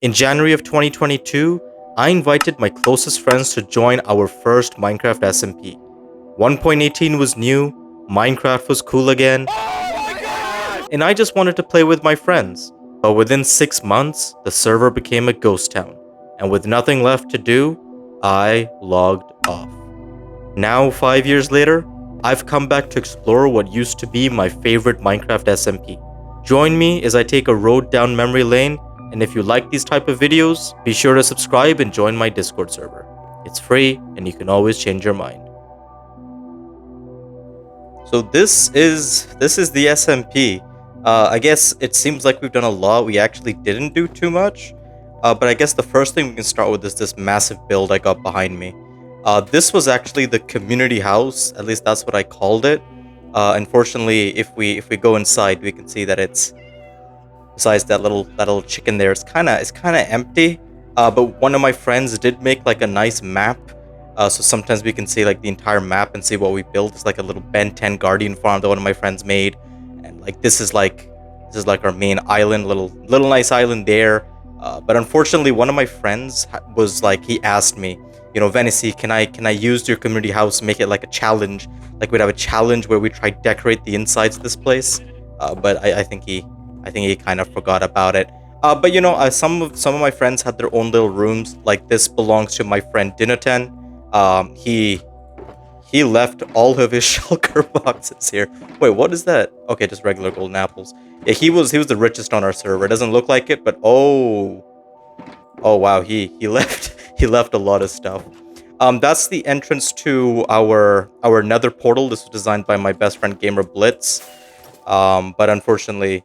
In January of 2022, I invited my closest friends to join our first Minecraft SMP. 1.18 was new, Minecraft was cool again, and I just wanted to play with my friends. But within 6 months, the server became a ghost town, and with nothing left to do, I logged off. Now, 5 years later, I've come back to explore what used to be my favorite Minecraft SMP. Join me as I take a road down memory lane, and if you like these type of videos, be sure to subscribe and join my Discord server. It's free, and you can always change your mind. So this is the SMP. I guess it seems like we've done a lot. We actually didn't do too much. But I guess the first thing we can start with is this massive build I got behind me. This was actually the community house. At least that's what I called it. Unfortunately, if we go inside, we can see that it's, besides that little chicken there, it's kind of empty. But one of my friends did make like a nice map. So sometimes we can see like the entire map and see what we built. It's like a little Ben 10 Guardian farm that one of my friends made, and like this is like our main island, little nice island there. But unfortunately, one of my friends was like, he asked me, Venice, can I use your community house, make it like a challenge? Like we'd have a challenge where we try to decorate the insides of this place. But I think he kind of forgot about it. But some of my friends had their own little rooms. Like this belongs to my friend Dinatan. He left all of his shulker boxes here. Wait, what is that? Okay, just regular golden apples. Yeah, he was the richest on our server. It doesn't look like it, but oh wow, he left a lot of stuff. That's the entrance to our nether portal. This was designed by my best friend Gamer Blitz. But unfortunately,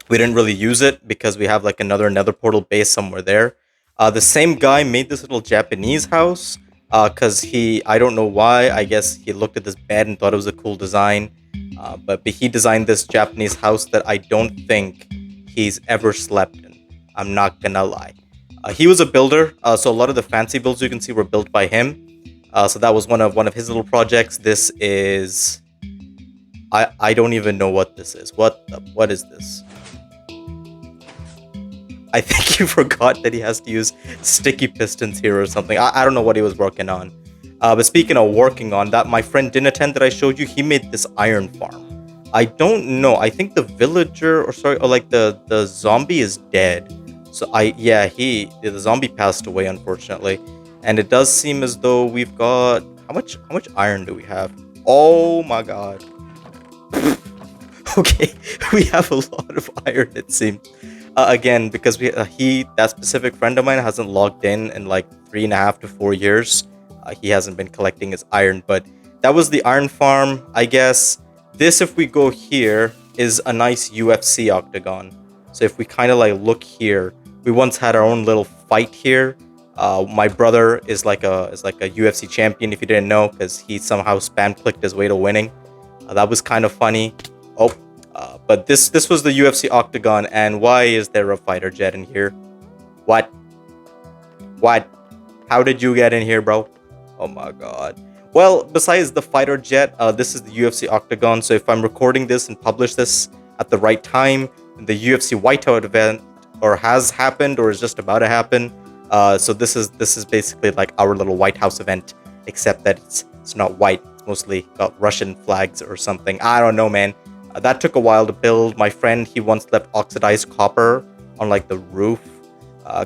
we didn't really use it because we have like another nether portal base somewhere there. The same guy made this little Japanese house because I don't know why, I guess he looked at this bed and thought it was a cool design. But he designed this Japanese house that I don't think he's ever slept in. I'm not gonna lie. He was a builder, so a lot of the fancy builds you can see were built by him. So that was one of his little projects. This is... I don't even know what this is. What is this? I think he forgot that he has to use sticky pistons here or something. I don't know what he was working on. But speaking of working on that, my friend Dinatan that I showed you, he made this iron farm. I don't know. I think the villager, or the zombie is dead. So the zombie passed away, unfortunately. And it does seem as though we've got, how much iron do we have? Oh my god. Okay, we have a lot of iron, it seems. Again, because that specific friend of mine hasn't logged in like 3.5 to 4 years. He hasn't been collecting his iron, but that was the iron farm, I guess. This, if we go here, is a nice UFC octagon. So if we kind of like look here, we once had our own little fight here. My brother is like a UFC champion, if you didn't know, because he somehow spam clicked his way to winning. That was kind of funny. But this was the UFC octagon, and why is there a fighter jet in here? What? How did you get in here, bro? Oh my god. Well, besides the fighter jet, this is the UFC octagon. So if I'm recording this and publish this at the right time, the UFC whiteout event has happened or is just about to happen. So this is basically like our little White House event, except that it's not white. It's mostly got Russian flags or something. I don't know, man. That took a while to build. My friend, he once left oxidized copper on like the roof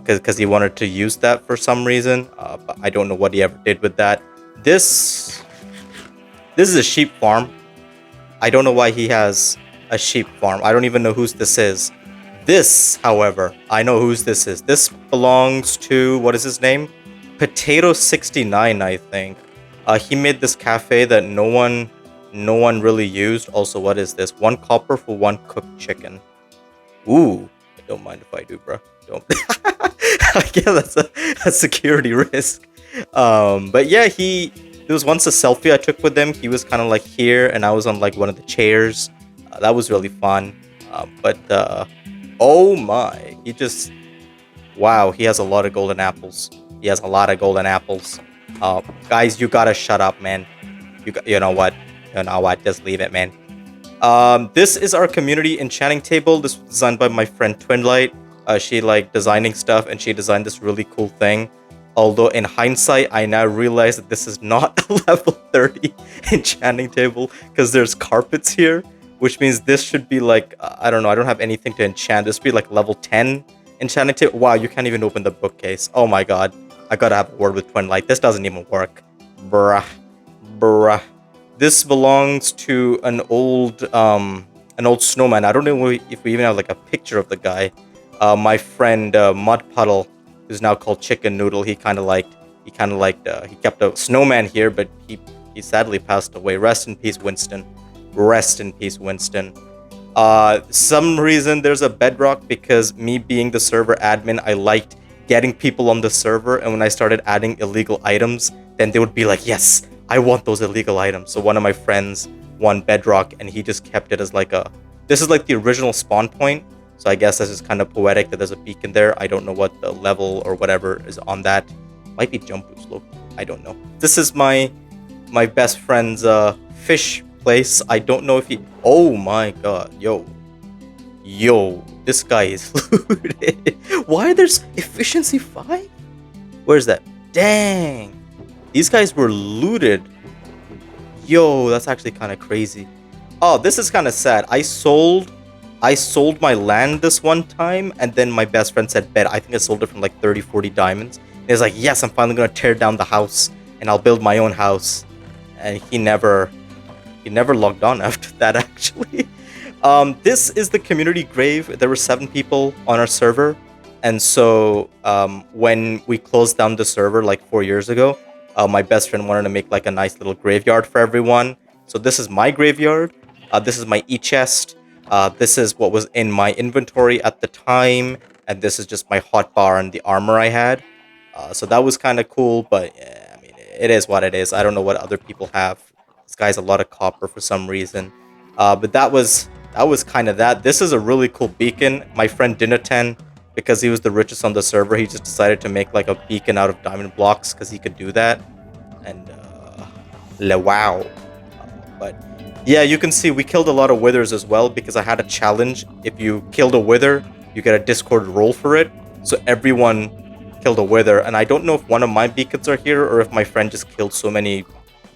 because he wanted to use that for some reason. But I don't know what he ever did with that. This is a sheep farm. I don't know why he has a sheep farm. I don't even know whose this is. This, however, I know whose this is. This belongs to, what is his name? Potato69, I think. He made this cafe that no one really used. Also, what is this? 1 copper for 1 cooked chicken. Ooh, I don't mind if I do, bro. Don't. Yeah, that's a security risk. But yeah, there was once a selfie I took with him. He was kind of like here, and I was on like one of the chairs. That was really fun. Oh my, wow, he has a lot of golden apples. He has a lot of golden apples. Guys, you gotta shut up, man. You know what? You know what? Just leave it, man. This is our community enchanting table. This was designed by my friend Twinlight. She like designing stuff, and she designed this really cool thing. Although in hindsight, I now realize that this is not a level 30 enchanting table because there's carpets here, which means this should be like, I don't know, I don't have anything to enchant. This would be like level 10 enchanting table. Wow, you can't even open the bookcase. Oh my god. I gotta have a word with Twin Light. This doesn't even work. Bruh. Bruh. This belongs to an old snowman. I don't know if we even have like a picture of the guy. My friend Mud Puddle, who's now called Chicken Noodle, he kept a snowman here, but he sadly passed away. Rest in peace, Winston. Rest in peace, Winston. Some reason there's a bedrock because me being the server admin, I liked getting people on the server, and when I started adding illegal items, then they would be like, yes, I want those illegal items. So one of my friends won bedrock, and he just kept it as like this is like the original spawn point. So I guess that's just kind of poetic that there's a beacon there. I don't know what the level or whatever is on that. Might be jump boost low. I don't know. This is my best friend's fish place. I don't know if he... Oh my god. Yo. This guy is looted. Why there's efficiency 5? Where's that? Dang. These guys were looted. Yo, that's actually kind of crazy. Oh, this is kind of sad. I sold my land this one time, and then my best friend said, bet. I think I sold it from like 30, 40 diamonds. And he's like, yes, I'm finally going to tear down the house, and I'll build my own house. And he never logged on after that, actually. This is the community grave. There were 7 people on our server. And so when we closed down the server like 4 years ago, my best friend wanted to make like a nice little graveyard for everyone. So this is my graveyard. This is my e-chest. This is what was in my inventory at the time, and this is just my hotbar and the armor I had. So that was kind of cool, but yeah, I mean, it is what it is. I don't know what other people have. This guy's a lot of copper for some reason. But that was kind of that. This is a really cool beacon. My friend Dinatan, because he was the richest on the server, he just decided to make like a beacon out of diamond blocks because he could do that. And wow. But yeah, you can see we killed a lot of withers as well because I had a challenge. If you killed a wither, you get a Discord role for it. So everyone killed a wither, and I don't know if one of my beacons are here or if my friend just killed so many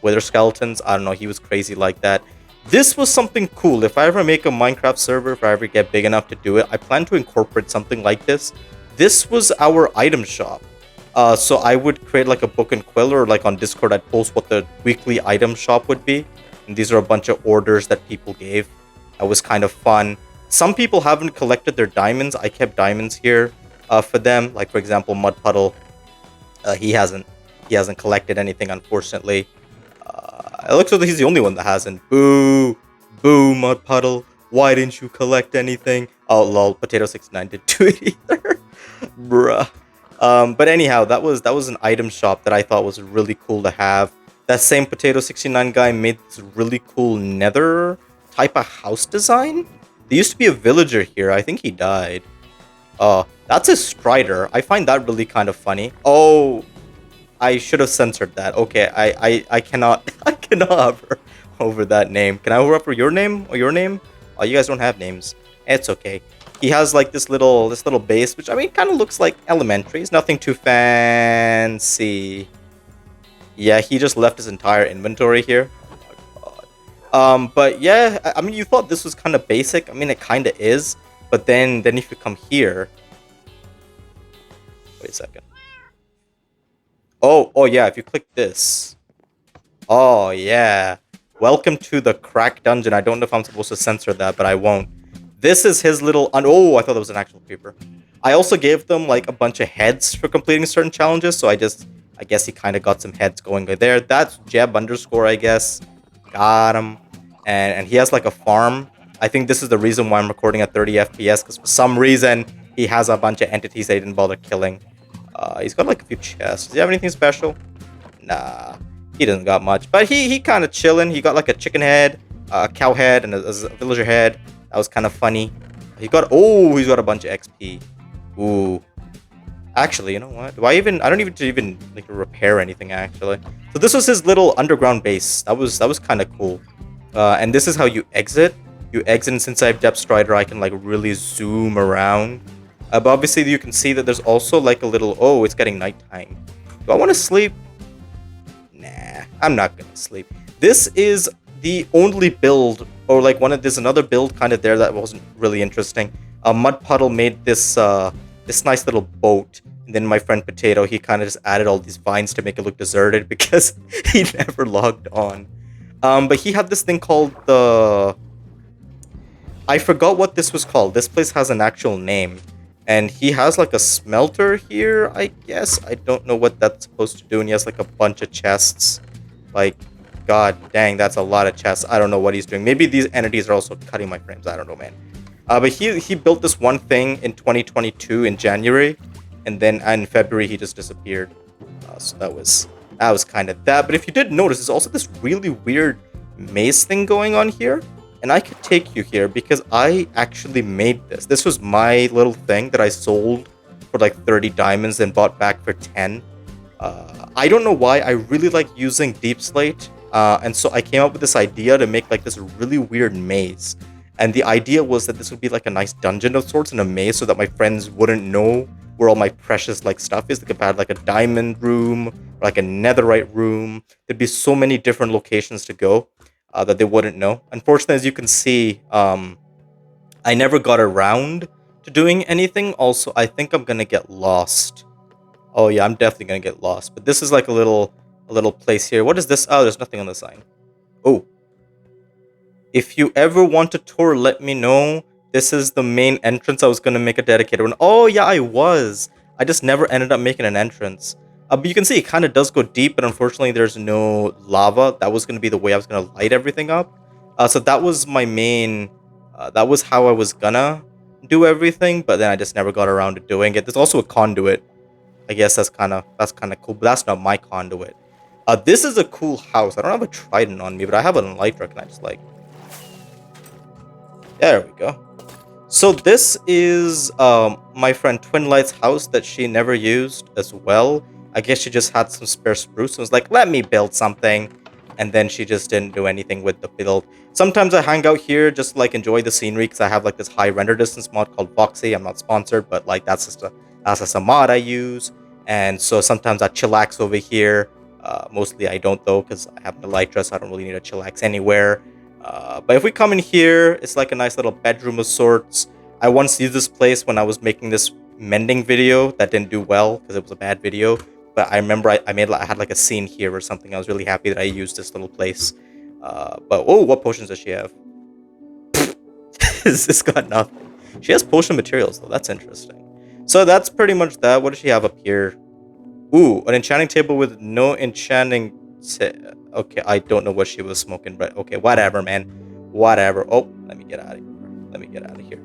wither skeletons. I don't know, he was crazy like that. This was something cool. If I ever make a Minecraft server, if I ever get big enough to do it, I plan to incorporate something like this. This was our item shop. So I would create like a book and quill, or like on Discord I'd post what the weekly item shop would be. And these are a bunch of orders that people gave. That was kind of fun. Some people haven't collected their diamonds. I kept diamonds here for them. Like for example, Mud Puddle. He hasn't collected anything, unfortunately. It looks like he's the only one that hasn't. Boo, boo, Mud Puddle. Why didn't you collect anything? Oh lol, Potato69 didn't do it either. Bruh. But anyhow, that was an item shop that I thought was really cool to have. That same Potato69 guy made this really cool nether type of house design. There used to be a villager here. I think he died. That's his strider. I find that really kind of funny. Oh, I should have censored that. Okay, I cannot hover over that name. Can I hover over your name or your name? Oh, you guys don't have names. It's okay. He has like this little base, which I mean kind of looks like elementary. It's nothing too fancy. Yeah, he just left his entire inventory here. Oh my god. But yeah, I mean, you thought this was kind of basic. I mean, it kind of is. But then if you come here... Wait a second. Oh yeah, if you click this. Oh yeah. Welcome to the crack dungeon. I don't know if I'm supposed to censor that, but I won't. This is his little... Oh, I thought that was an actual creeper. I also gave them like a bunch of heads for completing certain challenges, so I guess he kind of got some heads going there. That's Jeb underscore, I guess. Got him. And he has like a farm. I think this is the reason why I'm recording at 30 FPS, because for some reason, he has a bunch of entities they didn't bother killing. He's got like a few chests. Does he have anything special? Nah, he doesn't got much. But he kind of chilling. He got like a chicken head, a cow head, and a villager head. That was kind of funny. He's got a bunch of XP. Ooh. Actually, you know what? I don't even like repair anything actually. So this was his little underground base. That was kind of cool. And this is how you exit. You exit, and since I have Depth Strider, I can like really zoom around. But obviously you can see that there's also like a little, oh, it's getting nighttime. Do I want to sleep? Nah, I'm not gonna sleep. This is the only build, or like there's another build kind of there that wasn't really interesting. Mud Puddle made this this nice little boat, and then my friend Potato, he kind of just added all these vines to make it look deserted because he never logged on. But he had this thing called I forgot what this was called. This place has an actual name. And he has like a smelter here, I guess. I don't know what that's supposed to do. And he has like a bunch of chests. Like, god dang, that's a lot of chests. I don't know what he's doing. Maybe these entities are also cutting my frames. I don't know, man. But he built this one thing in 2022 in January. And then in February, he just disappeared. So that was kind of that. But if you did notice, there's also this really weird maze thing going on here. And I could take you here because I actually made this. This was my little thing that I sold for like 30 diamonds and bought back for 10. I don't know why. I really like using deep slate. And so I came up with this idea to make like this really weird maze. And the idea was that this would be like a nice dungeon of sorts in a maze so that my friends wouldn't know where all my precious like stuff is. They could have like a diamond room, or like a netherite room. There'd be so many different locations to go. That they wouldn't know. Unfortunately, as you can see, I never got around to doing anything. Also, I think I'm gonna get lost. Oh yeah, I'm definitely gonna get lost. But this is like a little place here. What is this? Oh, there's nothing on the sign. Oh. If you ever want a tour, let me know. This is the main entrance. I was gonna make a dedicated one. Oh yeah, I was. I just never ended up making an entrance. But you can see it kind of does go deep, but unfortunately there's no lava. That was going to be the way I was going to light everything up. So that was my main, that was how I was gonna do everything, but then I just never got around to doing it. There's also a conduit. I guess that's kind of cool, but that's not my conduit. This is a cool house. I don't have a trident on me, but I have a elytra. Can I just like... There we go. So this is my friend Twinlight's house that she never used as well. I guess she just had some spare spruce and was like, let me build something. And then she just didn't do anything with the build. Sometimes I hang out here just to, like, enjoy the scenery because I have like this high render distance mod called Voxy. I'm not sponsored, but like that's just a mod I use. And so sometimes I chillax over here. Mostly I don't though because I have an elytra, so I don't really need to chillax anywhere. But if we come in here, it's like a nice little bedroom of sorts. I once used this place when I was making this mending video that didn't do well because it was a bad video. But I remember I had like a scene here or something. I was really happy that I used this little place. But oh, what potions does she have? This got nothing. She has potion materials though. That's interesting. So that's pretty much that. What does she have up here? Ooh, an enchanting table with no enchanting. Okay, I don't know what she was smoking, but okay, whatever, man. Whatever. Oh, let me get out of here.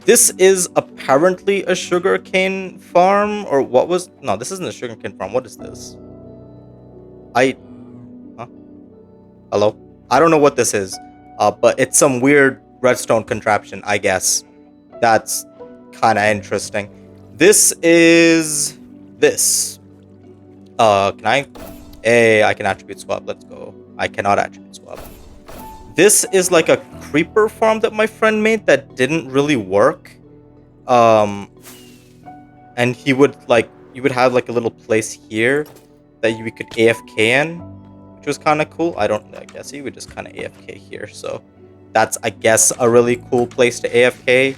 This is apparently a sugarcane farm, or what was... No, this isn't a sugarcane farm. What is this? Huh? Hello? I don't know what this is, but it's some weird redstone contraption, I guess. That's kind of interesting. This is... This. Can I... Hey, I can attribute swap. Let's go. I cannot attribute swap. This is like a creeper farm that my friend made that didn't really work. And you would have like a little place here that we could AFK in, which was kind of cool. I guess you would just kind of AFK here. So that's, I guess, a really cool place to AFK.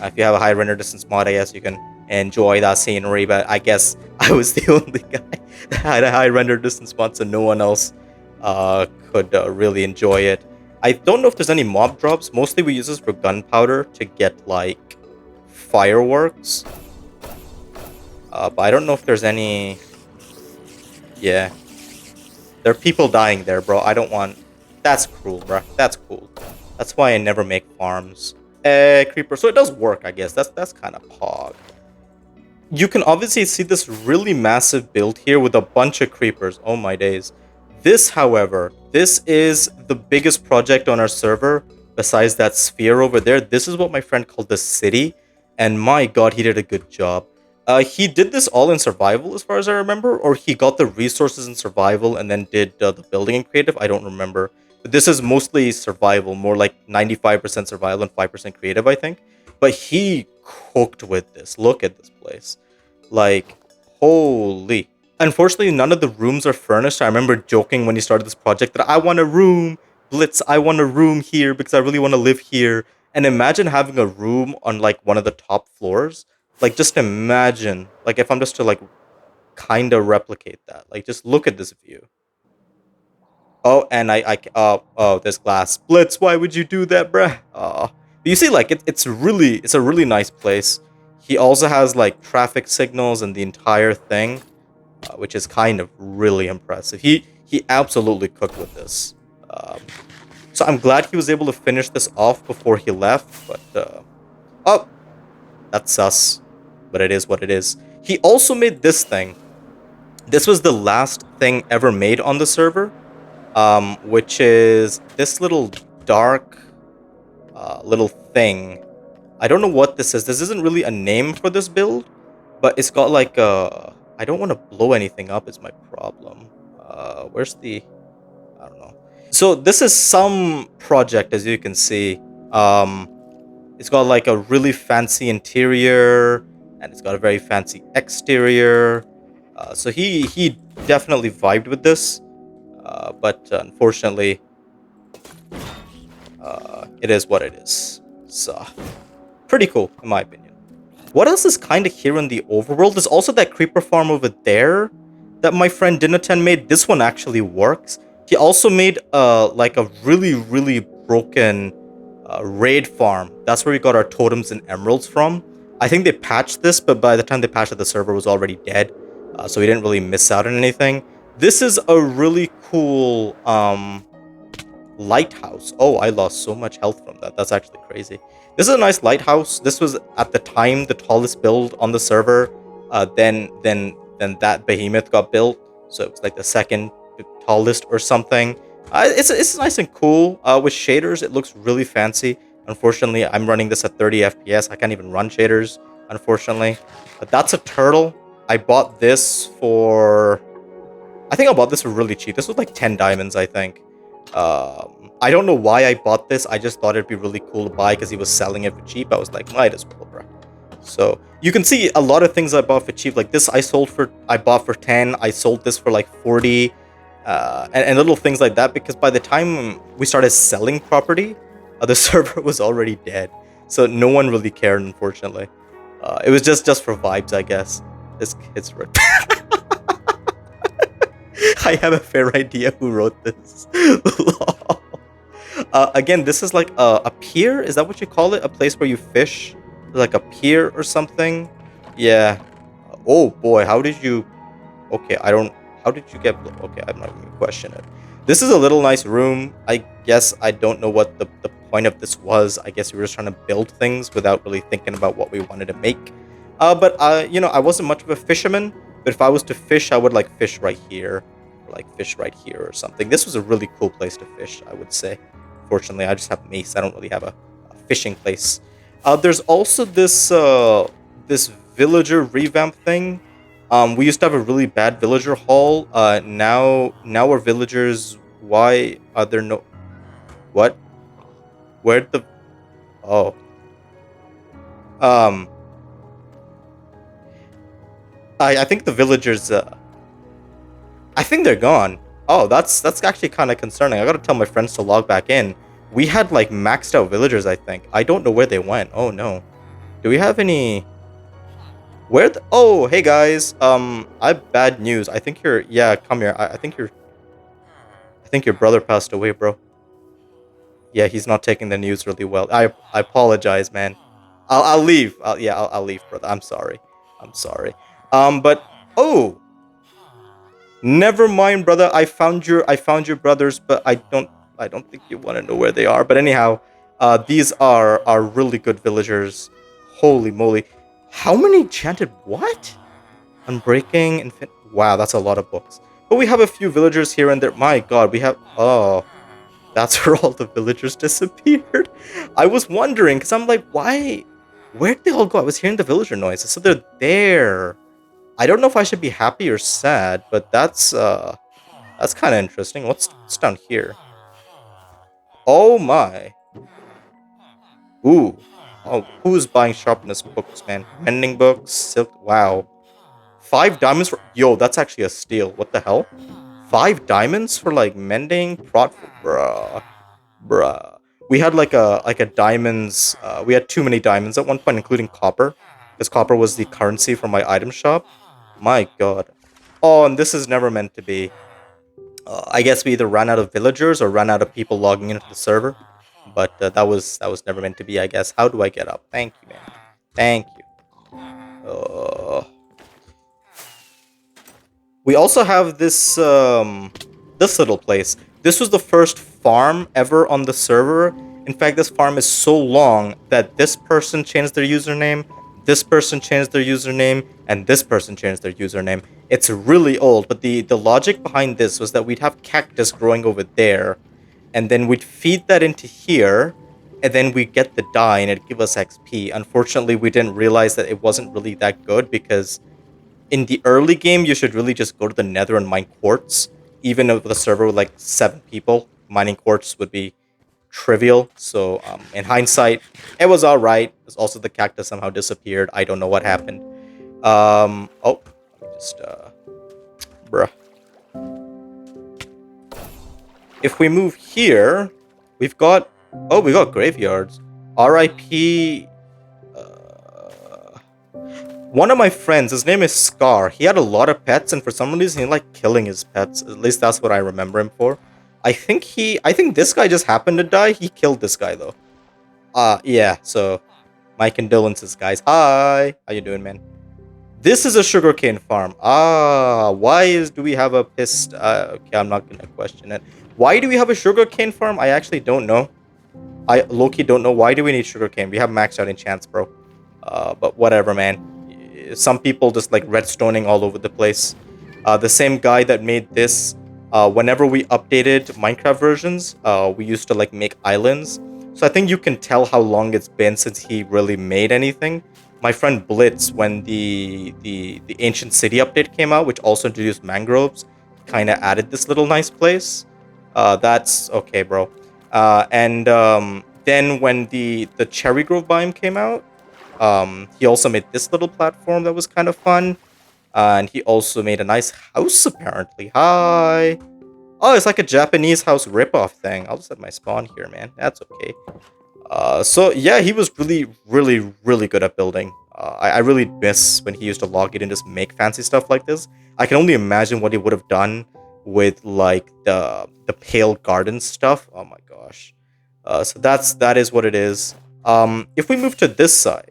If you have a high render distance mod, I guess you can enjoy that scenery. But I guess I was the only guy that had a high render distance mod, so no one else could really enjoy it. I don't know if there's any mob drops. Mostly we use this for gunpowder to get, like, fireworks. But I don't know if there's any... Yeah. There are people dying there, bro. I don't want... That's cruel, bro. That's cool. That's why I never make farms. Creeper. So it does work, I guess. That's kind of pog. You can obviously see this really massive build here with a bunch of creepers. Oh my days. This, however, this is the biggest project on our server besides that sphere over there. This is what my friend called the city, and my god, he did a good job. He did this all in survival as far as I remember, or he got the resources in survival and then did the building in creative. I don't remember. But this is mostly survival, more like 95% survival and 5% creative, I think. But he cooked with this. Look at this place. Like, holy. Unfortunately, none of the rooms are furnished. I remember joking when he started this project that I want a room. Blitz, I want a room here because I really want to live here. And imagine having a room on like one of the top floors. Like, just imagine, like, if I'm just to like kind of replicate that. Like, just look at this view. Oh, and oh, there's glass. Blitz, why would you do that, bruh? But you see, like, it's a really nice place. He also has, like, traffic signals and the entire thing, which is kind of really impressive. He absolutely cooked with this. Um, so I'm glad he was able to finish this off before he left, but, oh, that's sus. But it is what it is. He also made this thing. This was the last thing ever made on the server. Which is this little dark little thing. I don't know what this is. This isn't really a name for this build, but it's got like a... I don't want to blow anything up is my problem. Where's the... I don't know. So this is some project, as you can see. It's got like a really fancy interior, and it's got a very fancy exterior. So he definitely vibed with this. But unfortunately, it is what it is. So, pretty cool, in my opinion. What else is kind of here in the overworld? There's also that creeper farm over there that my friend Dinatan made. This one actually works. He also made like a really broken raid farm. That's where we got our totems and emeralds from. I think they patched this, but by the time they patched it, the server was already dead. So we didn't really miss out on anything. This is a really cool lighthouse. Oh, I lost so much health from that. That's actually crazy. This is a nice lighthouse. This was at the time the tallest build on the server. Then that behemoth got built, so it was like the second tallest or something. It's nice and cool. With shaders, it looks really fancy. Unfortunately, I'm running this at 30 FPS. I can't even run shaders, unfortunately. But that's a turtle. I bought this for... I think I bought this for really cheap. This was like 10 diamonds, I think. I don't know why I bought this. I just thought it'd be really cool to buy because he was selling it for cheap. I was like, might as well, bro. So you can see a lot of things I bought for cheap. Like this, I bought for 10. I sold this for like 40. And little things like that, because by the time we started selling property, the server was already dead. So no one really cared, unfortunately. It was just for vibes, I guess. This kid's right. I have a fair idea who wrote this. Again, this is like a pier. Is that what you call it? A place where you fish? Like a pier or something? Yeah. Oh boy, how did you... Okay, I don't... How did you get... Okay, I'm not even going to question it. This is a little nice room. I guess I don't know what the point of this was. I guess we were just trying to build things without really thinking about what we wanted to make. You know, I wasn't much of a fisherman. But if I was to fish, I would like fish right here. Or like fish right here or something. This was a really cool place to fish, I would say. Fortunately, I just have Mace. I don't really have a fishing place. There's also this this villager revamp thing. We used to have a really bad villager hall. Now our villagers... Why are there no... What? Where'd the... Oh. I think the villagers... I think they're gone. Oh, that's actually kind of concerning. I gotta tell my friends to log back in. We had like maxed out villagers, I think. I don't know where they went. Oh no. Do we have any... Where the... Oh, hey guys. I have bad news. I think you're... Yeah, come here. I think you're... I think your brother passed away, bro. Yeah, he's not taking the news really well. I apologize, man. I'll leave. I'll leave, brother. I'm sorry. I'm sorry. But... Oh! Never mind, brother. I found your brothers, but I don't think you want to know where they are. But anyhow, these are really good villagers. Holy moly. How many enchanted what? Unbreaking, wow, that's a lot of books. But we have a few villagers here and there. My god, we have... Oh, that's where all the villagers disappeared. I was wondering, because I'm like, why? Where'd they all go? I was hearing the villager noises. So they're there. I don't know if I should be happy or sad, but that's kind of interesting. What's down here? Oh my. Ooh. Oh, who's buying sharpness books, man? Mending books, silk. Wow, 5 diamonds for. Yo, that's actually a steal. What the hell? 5 diamonds for like mending prot, bruh, bruh. We had like a diamonds. We had too many diamonds at one point, including copper, because copper was the currency for my item shop. My God. Oh, and this is never meant to be. I guess we either ran out of villagers or ran out of people logging into the server, but that was never meant to be. I guess. How do I get up? Thank you, man. Thank you. We also have this little place. This was the first farm ever on the server. In fact, this farm is so long that this person changed their username, this person changed their username, and this person changed their username. It's really old, but the logic behind this was that we'd have cactus growing over there, and then we'd feed that into here, and then we'd get the dye and it'd give us XP. Unfortunately, we didn't realize that it wasn't really that good because in the early game, you should really just go to the nether and mine quartz. Even with a server with like 7 people, mining quartz would be trivial. So in hindsight, it was alright. There's also the cactus somehow disappeared. I don't know what happened. Oh, let me just, bruh. If we move here, we've got, oh, we got graveyards. RIP. One of my friends, his name is Scar. He had a lot of pets, and for some reason, he liked killing his pets. At least that's what I remember him for. I think this guy just happened to die. He killed this guy though. Yeah. So, my condolences, guys. Hi, how you doing, man? This is a sugarcane farm. Do we have a pissed? Okay, I'm not gonna question it. Why do we have a sugarcane farm? I actually don't know. I low-key don't know. Why do we need sugarcane? We have maxed out enchants, bro. But whatever, man. Some people just like redstoning all over the place. The same guy that made this, whenever we updated Minecraft versions, we used to like make islands. So I think you can tell how long it's been since he really made anything. My friend Blitz, when the Ancient City update came out, which also introduced mangroves, kind of added this little nice place. That's okay, bro. And then when the Cherry Grove biome came out, he also made this little platform that was kind of fun. And he also made a nice house, apparently. Hi! Oh, it's like a Japanese house ripoff thing. I'll just set my spawn here, man. That's okay. So, yeah, he was really, really, really good at building. I really miss when he used to log in and just make fancy stuff like this. I can only imagine what he would have done with, like, the Pale Garden stuff. Oh, my gosh. So that is what it is. If we move to this side,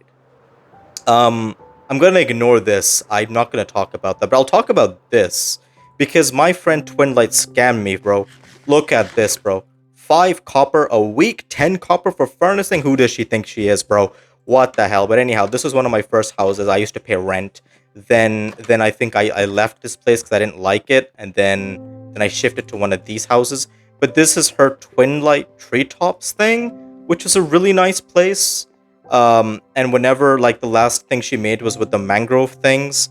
I'm gonna ignore this. I'm not gonna talk about that, but I'll talk about this because my friend Twinlight scammed me, bro. Look at this, bro. 5 copper a week, 10 copper for furnishing. Who does she think she is, bro? What the hell? But anyhow, this was one of my first houses. I used to pay rent. Then I think I left this place because I didn't like it, and then I shifted to one of these houses. But this is her Twinlight Treetops thing, which is a really nice place. And whenever like the last thing she made was with the mangrove things,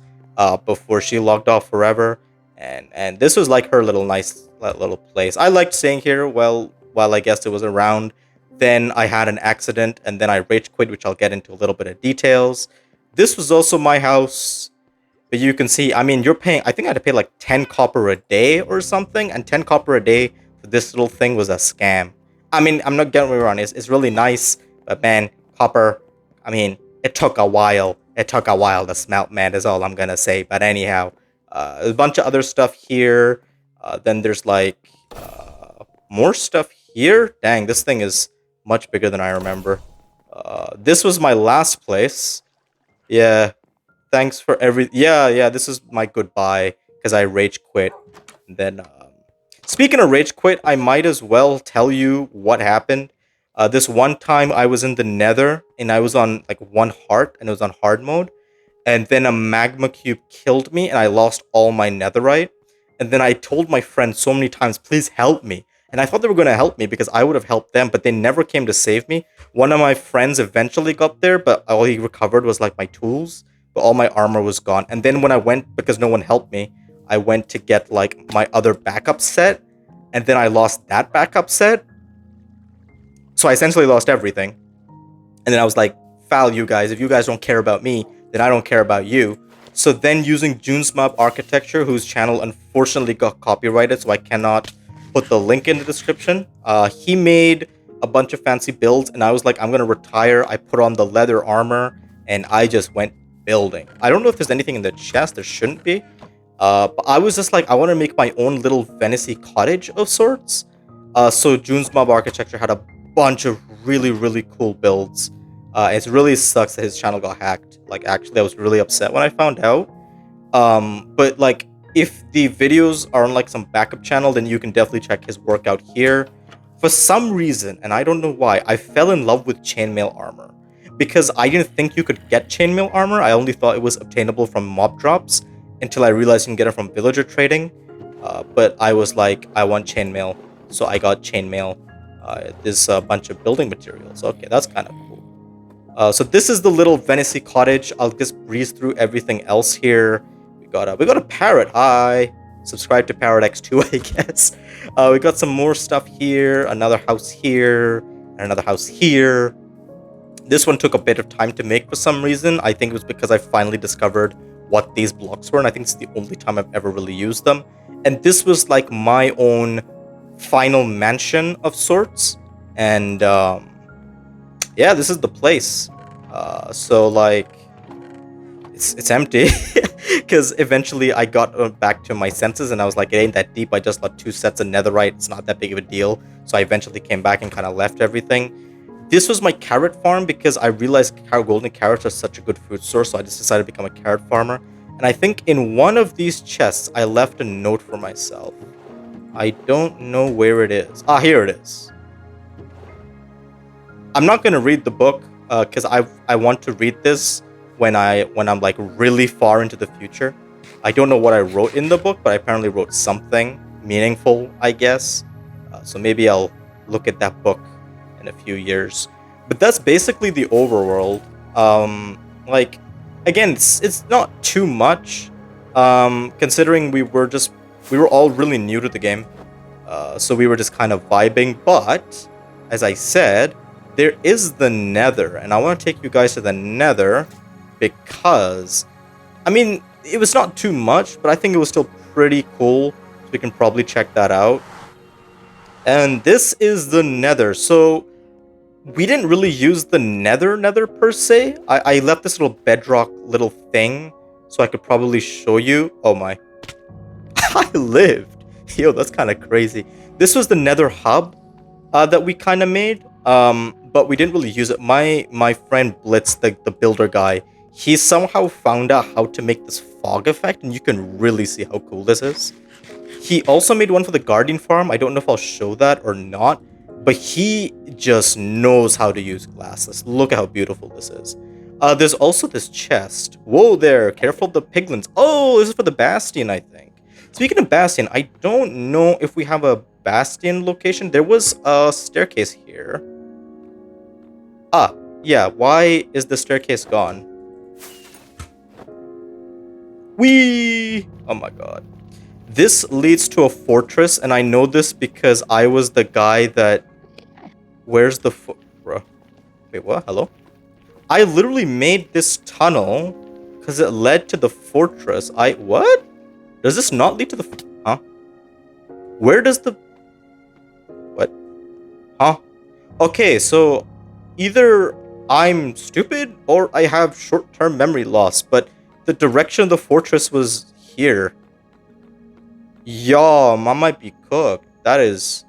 before she logged off forever, and this was like her little nice little place. I liked staying here. Well, while I guess it was around, then I had an accident, and then I rage quit, which I'll get into a little bit of details. This was also my house, but you can see, I mean, you're paying. I think I had to pay like 10 copper a day or something, and 10 copper a day for this little thing was a scam. I mean, I'm not getting me wrong. It's really nice, but man, copper, I mean, it took a while. It took a while to smelt, man, is all I'm gonna say. But anyhow, a bunch of other stuff here. Then there's like more stuff here. Dang, this thing is much bigger than I remember. This was my last place. Yeah, thanks for yeah, this is my goodbye because I rage quit. And then, speaking of rage quit, I might as well tell you what happened. This one time I was in the nether and I was on like 1 heart and it was on hard mode. And then a magma cube killed me and I lost all my netherite. And then I told my friends so many times, please help me. And I thought they were going to help me because I would have helped them, but they never came to save me. One of my friends eventually got there, but all he recovered was like my tools, but all my armor was gone. And then when I went, because no one helped me, I went to get like my other backup set. And then I lost that backup set. So I essentially lost everything. And then I was like, foul, you guys. If you guys don't care about me, then I don't care about you. So then using June's Mob Architecture, whose channel unfortunately got copyrighted, so I cannot put the link in the description. He made a bunch of fancy builds, and I was like, I'm gonna retire. I put on the leather armor, and I just went building. I don't know if there's anything in the chest. There shouldn't be. But I was just like, I want to make my own little fantasy cottage of sorts. So June's Mob Architecture had a bunch of really, really cool builds. It really sucks that his channel got hacked. Like, actually, I was really upset when I found out. But like, if the videos are on like some backup channel, then you can definitely check his work out here. For some reason, and I don't know why, I fell in love with chainmail armor. Because I didn't think you could get chainmail armor. I only thought it was obtainable from mob drops until I realized you can get it from villager trading. But I was like, I want chainmail. So I got chainmail. There's a bunch of building materials. Okay, that's kind of cool. So this is the little Venice cottage. I'll just breeze through everything else here. We got a parrot. Hi. Subscribe to Parrot X2, I guess. We got some more stuff here. Another house here. And another house here. This one took a bit of time to make for some reason. I think it was because I finally discovered what these blocks were. And I think it's the only time I've ever really used them. And this was like my own final mansion of sorts. And yeah, this is the place. So like, it's empty. Because eventually I got back to my senses and I was like, it ain't that deep. I just got 2 sets of netherite. It's not that big of a deal. So I eventually came back and kind of left everything. This was my carrot farm because I realized golden carrots are such a good food source. So I just decided to become a carrot farmer. And I think in one of these chests, I left a note for myself. I don't know where it is. Ah, here it is. I'm not going to read the book because I want to read this when I'm like really far into the future. I don't know what I wrote in the book, but I apparently wrote something meaningful, I guess. So maybe I'll look at that book in a few years. But that's basically the overworld. Like, again, it's not too much, considering we were all really new to the game. So we were just kind of vibing. But as I said, there is the Nether, and I want to take you guys to the Nether. Because, I mean, it was not too much, but I think it was still pretty cool. So we can probably check that out. And this is the Nether. So we didn't really use the Nether per se. I left this little bedrock little thing so I could probably show you. Oh my. I lived. Yo, that's kind of crazy. This was the Nether hub that we kind of made. But we didn't really use it. My friend Blitz, the builder guy, he somehow found out how to make this fog effect, and you can really see how cool this is. He also made one for the Guardian farm. I don't know if I'll show that or not, but he just knows how to use glasses. Look at how beautiful this is. There's also this chest. Whoa there, careful of the piglins. Oh, this is for the Bastion, I think. Speaking of Bastion, I don't know if we have a Bastion location. There was a staircase here. Ah, yeah, why is the staircase gone? Whee! Oh my god. This leads to a fortress, and I know this because I was the guy that... Where's the... Bruh. Wait, what? Hello? I literally made this tunnel because it led to the fortress. What? Does this not lead to the... Huh? Where does the... What? Huh? Okay, so either I'm stupid or I have short-term memory loss, but the direction of the fortress was here. Yo, I might be cooked. That is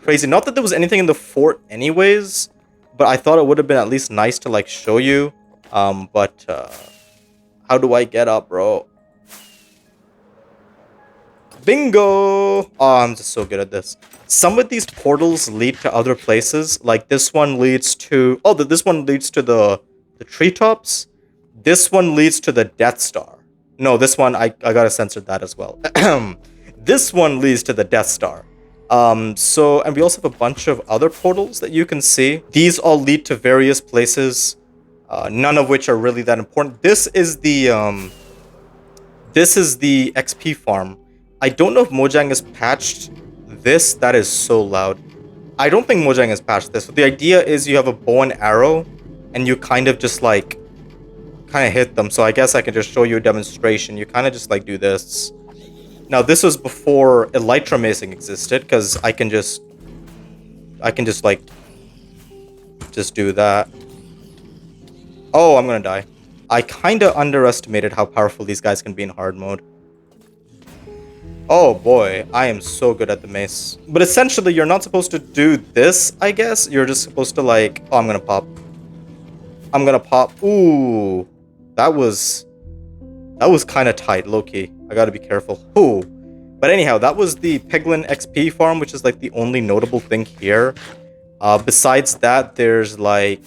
crazy. Not that there was anything in the fort anyways, but I thought it would have been at least nice to like show you. But how do I get up, bro? Bingo! Oh, I'm just so good at this. Some of these portals lead to other places. Like this one leads to... Oh, this one leads to the treetops. This one leads to the Death Star. No, this one, I gotta censor that as well. This one leads to the Death Star. And we also have a bunch of other portals that you can see. These all lead to various places, none of which are really that important. This is the XP farm. I don't know if Mojang has patched this. That is so loud. I don't think Mojang has patched this. So the idea is you have a bow and arrow, and you kind of just like hit them. So I guess I can just show you a demonstration. You kind of just like do this. Now this was before elytra macing existed, because I can just like just do that. Oh, I'm gonna die. I kind of underestimated how powerful these guys can be in hard mode. Oh boy, I am so good at the mace. But essentially, you're not supposed to do this, I guess. You're just supposed to like... Oh, I'm gonna pop. I'm gonna pop. Ooh. That was kind of tight, low-key. I gotta be careful. Ooh. But anyhow, that was the Piglin XP farm, which is like the only notable thing here. Besides that, there's like...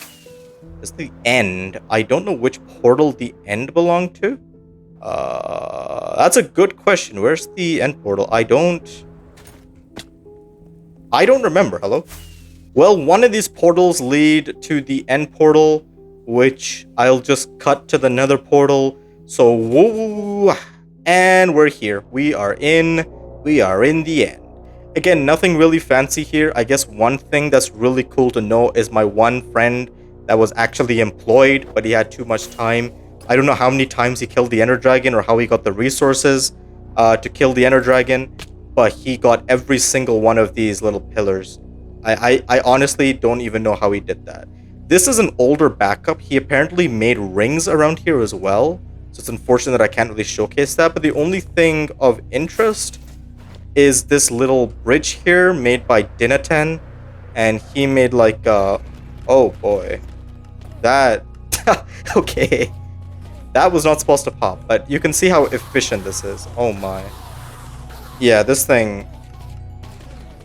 There's the end. I don't know which portal the end belonged to. That's a good question. Where's the end portal? I don't remember. Hello? Well, one of these portals lead to the end portal, which I'll just cut to the nether portal. So, woo, and we're here. We are in the end. Again, nothing really fancy here. I guess one thing that's really cool to know is my one friend that was actually employed, but he had too much time. I don't know how many times he killed the Ender Dragon or how he got the resources to kill the Ender Dragon, but he got every single one of these little pillars. I honestly don't even know how he did that. This is an older backup. He apparently made rings around here as well, so it's unfortunate that I can't really showcase that, but the only thing of interest is this little bridge here made by Dinaten, and he made like oh boy. That... okay. That was not supposed to pop, but you can see how efficient this is. Oh my. Yeah, this thing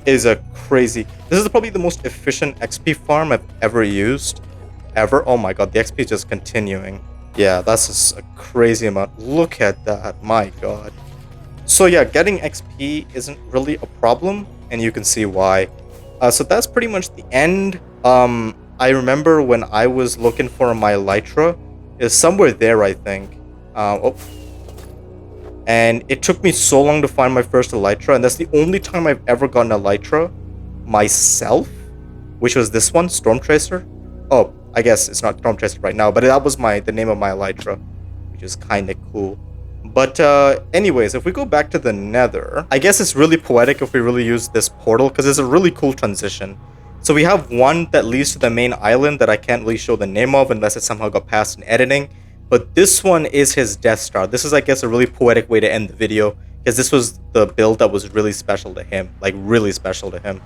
is a crazy... This is probably the most efficient XP farm I've ever used. Ever. Oh my god, the XP is just continuing. Yeah, that's just a crazy amount. Look at that. My god. So yeah, getting XP isn't really a problem, and you can see why. So that's pretty much the end. I remember when I was looking for my elytra, it's somewhere there, I think. And it took me so long to find my first elytra, and that's the only time I've ever gotten an elytra myself, which was this one, Storm Tracer. Oh, I guess it's not Storm Tracer right now, but that was the name of my elytra, which is kind of cool. But anyways, if we go back to the nether, I guess it's really poetic if we really use this portal, because it's a really cool transition. So we have one that leads to the main island that I can't really show the name of unless it somehow got passed in editing. But this one is his Death Star. This is, I guess, a really poetic way to end the video, because this was the build that was really special to him. Like, really special to him.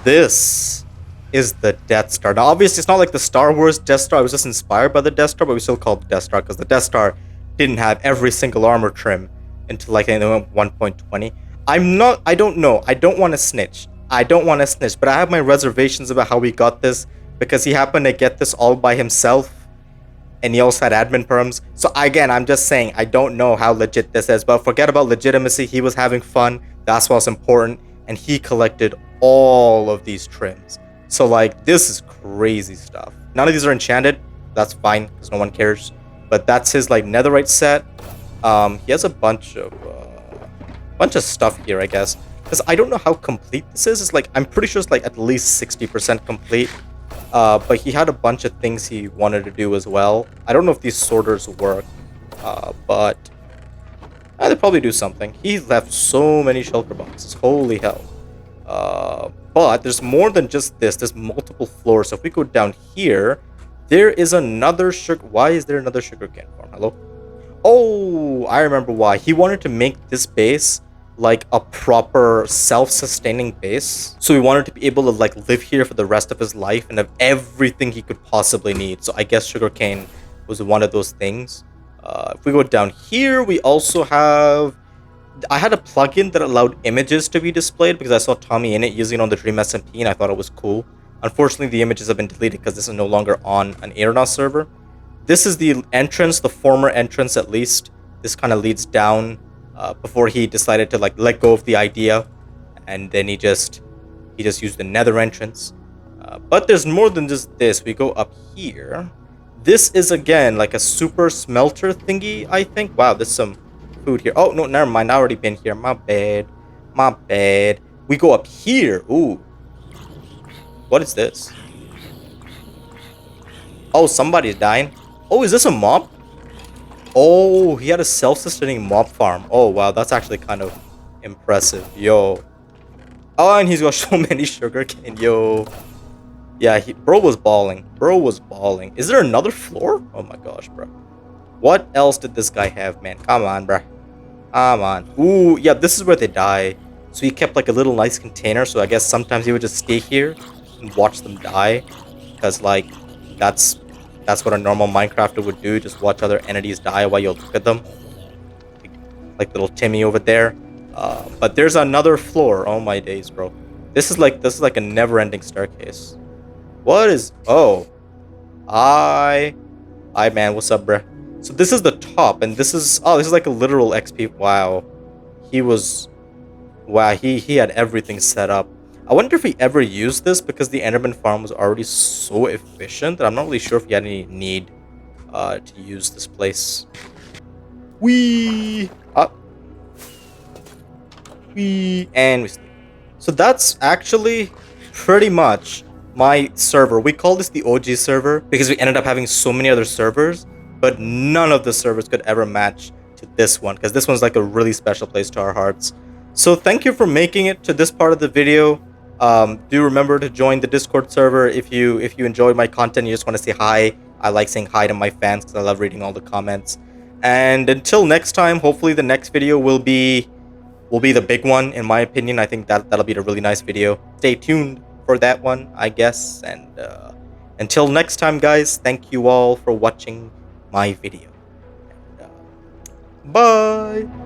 This is the Death Star. Now, obviously, it's not like the Star Wars Death Star. I was just inspired by the Death Star, but we still call it the Death Star, because the Death Star didn't have every single armor trim until, like, 1.20. I don't know. I don't want to snitch. But I have my reservations about how he got this, because he happened to get this all by himself, and he also had admin perms. So again, I'm just saying, I don't know how legit this is, but forget about legitimacy. He was having fun. That's what's important, and he collected all of these trims. So like, this is crazy stuff. None of these are enchanted. That's fine, because no one cares. But that's his like netherite set. He has a bunch of stuff here, I guess. Because I don't know how complete this is. It's like, I'm pretty sure it's like at least 60% complete. But he had a bunch of things he wanted to do as well. I don't know if these sorters work. But they probably do something. He left so many shulker boxes. Holy hell. But there's more than just this. There's multiple floors. So if we go down here, there is another sugar... Why is there another sugarcane farm? Hello? Oh, I remember why. He wanted to make this base like a proper self-sustaining base. So he wanted to be able to like live here for the rest of his life and have everything he could possibly need. So I guess sugarcane was one of those things. If we go down here, we also have... I had a plugin that allowed images to be displayed because I saw Tommy in it using it on the Dream SMP and I thought it was cool. Unfortunately, the images have been deleted because this is no longer on an Aeronaut server. This is the entrance, the former entrance at least. This kind of leads down before he decided to like let go of the idea, and then he just used the nether entrance. But there's more than just this. We go up here. This is again like a super smelter thingy, I think. Wow, there's some food here. Oh no, never mind. I already been here. My bad. My bad. We go up here. Ooh. What is this? Oh, somebody's dying. Oh, is this a mob? Oh, he had a self-sustaining mob farm. Oh, wow, that's actually kind of impressive. Yo. Oh, and he's got so many sugarcane. Yo. Yeah, bro was balling. Bro was balling. Is there another floor? Oh my gosh, bro. What else did this guy have, man? Come on, bro. Come on. Ooh, yeah, this is where they die. So he kept like a little nice container. So I guess sometimes he would just stay here and watch them die. Because like, that's what a normal Minecrafter would do. Just watch other entities die while you look at them. Like little Timmy over there. But there's another floor. Oh my days, bro. This is like a never-ending staircase. What is... Oh. Hi, man. What's up, bruh? So this is the top, and this is... Oh, this is like a literal XP. Wow. He was... Wow, he had everything set up. I wonder if he ever used this, because the Enderman farm was already so efficient that I'm not really sure if he had any need to use this place. Wee! Up. Wee! And we sleep. So that's actually pretty much my server. We call this the OG server because we ended up having so many other servers, but none of the servers could ever match to this one because this one's like a really special place to our hearts. So thank you for making it to this part of the video. Do remember to join the Discord server if you enjoyed my content. You just want to say hi. I like saying hi to my fans because I love reading all the comments. And until next time, hopefully the next video will be the big one, in my opinion. I think that'll be a really nice video. Stay tuned for that one, I guess. And until next time, guys, thank you all for watching my video. And, bye!